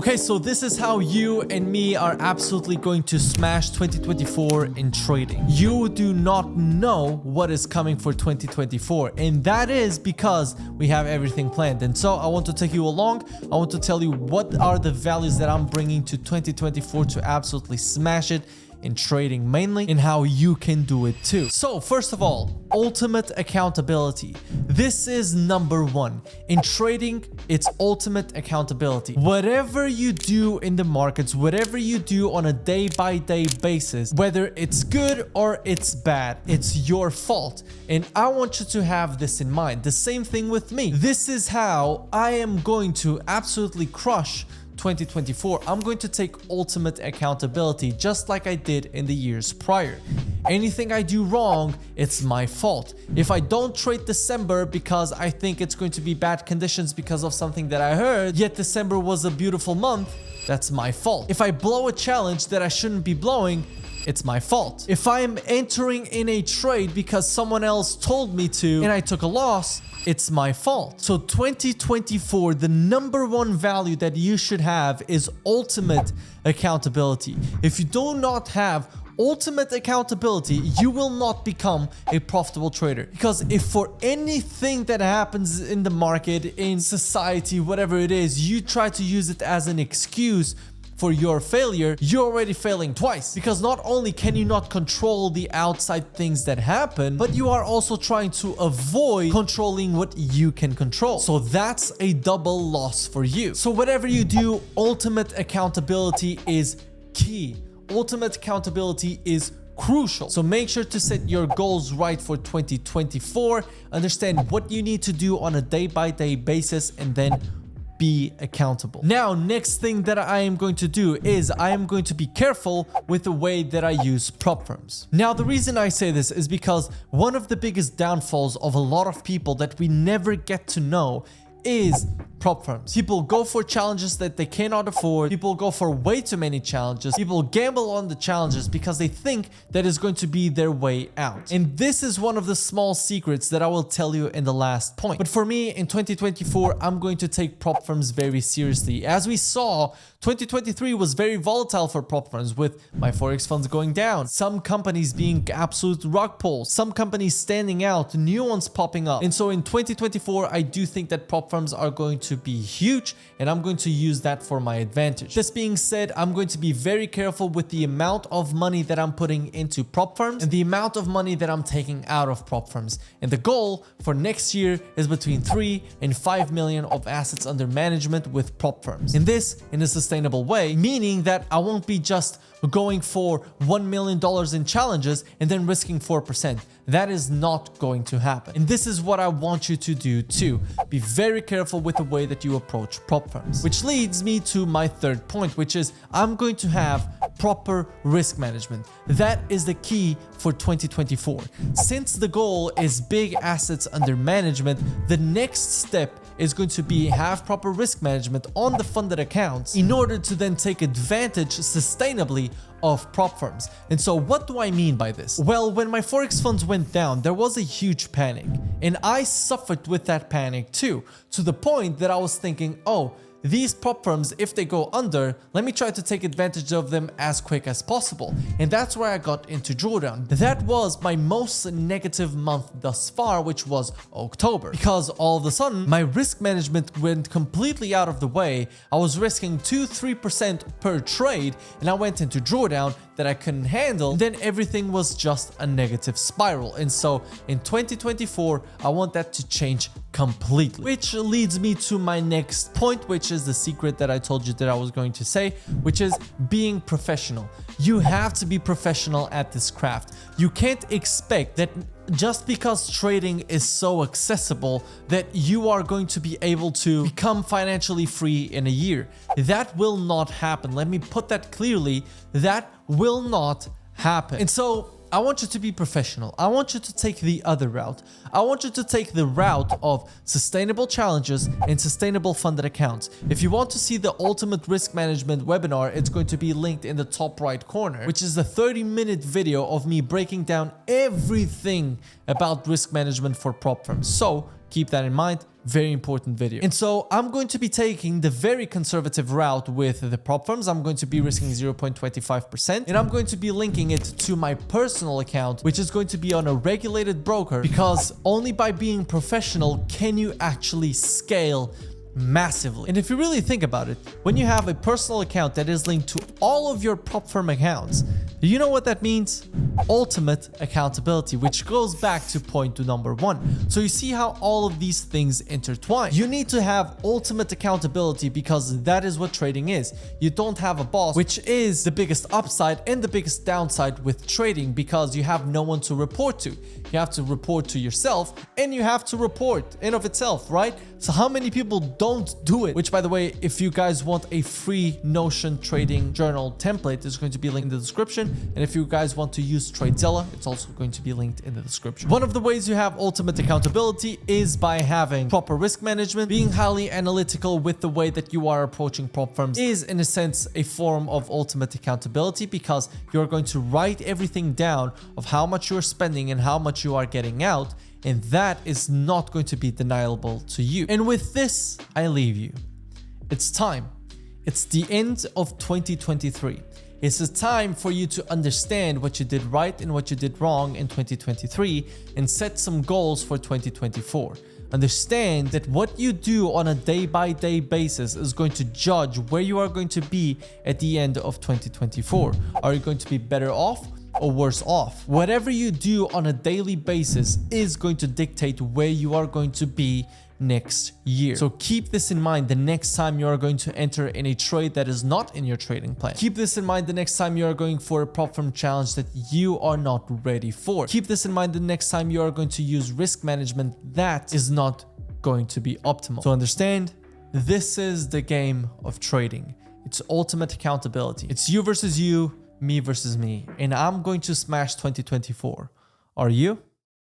Okay, so this is how you and me are absolutely going to smash 2024 in trading. You do not know what is coming for 2024, and that is because we have everything planned. And so I want to take you along. I want to tell you what are the values that I'm bringing to 2024 to absolutely smash it in trading mainly, and how you can do it too. So first of all, ultimate accountability. This is number one. In trading, it's ultimate accountability. Whatever you do in the markets, whatever you do on a day-by-day basis, whether it's good or it's bad, it's your fault. And I want you to have this in mind. The same thing with me. This is how I am going to absolutely crush 2024. I'm going to take ultimate accountability just like I did in the years prior. Anything I do wrong, it's my fault. If I don't trade December because I think it's going to be bad conditions because of something that I heard, yet December was a beautiful month, that's my fault. If I blow a challenge that I shouldn't be blowing, it's my fault. If I am entering in a trade because someone else told me to and I took a loss, it's my fault. So 2024, the number one value that you should have is ultimate accountability. If you do not have ultimate accountability, you will not become a profitable trader. Because if for anything that happens in the market, in society, whatever it is, you try to use it as an excuse for your failure, you're already failing twice. Because not only can you not control the outside things that happen, but you are also trying to avoid controlling what you can control. So that's a double loss for you. So whatever you do, ultimate accountability is key. Ultimate accountability is crucial. So make sure to set your goals right for 2024. Understand what you need to do on a day-by-day basis, and then be accountable. Now, next thing that I am going to do is I am going to be careful with the way that I use prop firms. Now, the reason I say this is because one of the biggest downfalls of a lot of people that we never get to know is prop firms. People go for challenges that they cannot afford. People go for way too many challenges. People gamble on the challenges because they think that is going to be their way out. And this is one of the small secrets that I will tell you in the last point. But for me, in 2024, I'm going to take prop firms very seriously. As we saw, 2023 was very volatile for prop firms, with my Forex funds going down, some companies being absolute rock pulls, some companies standing out, new ones popping up. And so in 2024, I do think that prop firms are going to be huge, and I'm going to use that for my advantage. This being said, I'm going to be very careful with the amount of money that I'm putting into prop firms and the amount of money that I'm taking out of prop firms. And the goal for next year is between 3 and 5 million of assets under management with prop firms. And this in a sustainable way, meaning that I won't be just going for $1 million in challenges and then risking 4%. That is not going to happen. And this is what I want you to do too. Be very careful with the way that you approach prop firms. Which leads me to my third point, which is I'm going to have proper risk management. That is the key for 2024. Since the goal is big assets under management, the next step is going to be have proper risk management on the funded accounts in order to then take advantage sustainably of prop firms. And so what do I mean by this? Well, when my Forex funds went down, there was a huge panic, and I suffered with that panic too, to the point that I was thinking, oh, these prop firms, if they go under, let me try to take advantage of them as quick as possible. And that's where I got into drawdown. That was my most negative month thus far, which was October. Because all of a sudden, my risk management went completely out of the way. I was risking 2-3% per trade, and I went into drawdown that I couldn't handle. Then everything was just a negative spiral. And so in 2024, I want that to change completely. Which leads me to my next point, which is the secret that I told you that I was going to say, which is being professional. You have to be professional at this craft. You can't expect that just because trading is so accessible that you are going to be able to become financially free in a year. That will not happen. Let me put that clearly. That will not happen. And so I want you to be professional. I want you to take the other route. I want you to take the route of sustainable challenges and sustainable funded accounts. If you want to see the ultimate risk management webinar, it's going to be linked in the top right corner, which is a 30-minute video of me breaking down everything about risk management for prop firms. So Keep that in mind. Very important video. And so I'm going to be taking the very conservative route with the prop firms. I'm going to be risking 0.25%, and I'm going to be linking it to my personal account, which is going to be on a regulated broker, because only by being professional can you actually scale massively. And if you really think about it, when you have a personal account that is linked to all of your prop firm accounts, you know what that means? Ultimate accountability, which goes back to point number 1. So you see how all of these things intertwine. You need to have ultimate accountability because that is what trading is. You don't have a boss, which is the biggest upside and the biggest downside with trading, because you have no one to report to. You have to report to yourself, and you have to report in of itself, right? So how many people don't do it? Which, by the way, if you guys want a free Notion trading journal template, it's going to be linked in the description. And if you guys want to use TradeZilla, it's also going to be linked in the description. One of the ways you have ultimate accountability is by having proper risk management. Being highly analytical with the way that you are approaching prop firms is, in a sense, a form of ultimate accountability, because you're going to write everything down of how much you're spending and how much you are getting out. And that is not going to be deniable to you. And with this, I leave you. It's time. It's the end of 2023. It's a time for you to understand what you did right and what you did wrong in 2023 and set some goals for 2024. Understand that what you do on a day-by-day basis is going to judge where you are going to be at the end of 2024. Are you going to be better off or worse off? Whatever you do on a daily basis is going to dictate where you are going to be next year. So keep this in mind the next time you are going to enter in a trade that is not in your trading plan. Keep this in mind the next time you are going for a prop firm challenge that you are not ready for. Keep this in mind the next time you are going to use risk management that is not going to be optimal. So understand, this is the game of trading. It's ultimate accountability. It's you versus you, me versus me, and I'm going to smash 2024. Are you?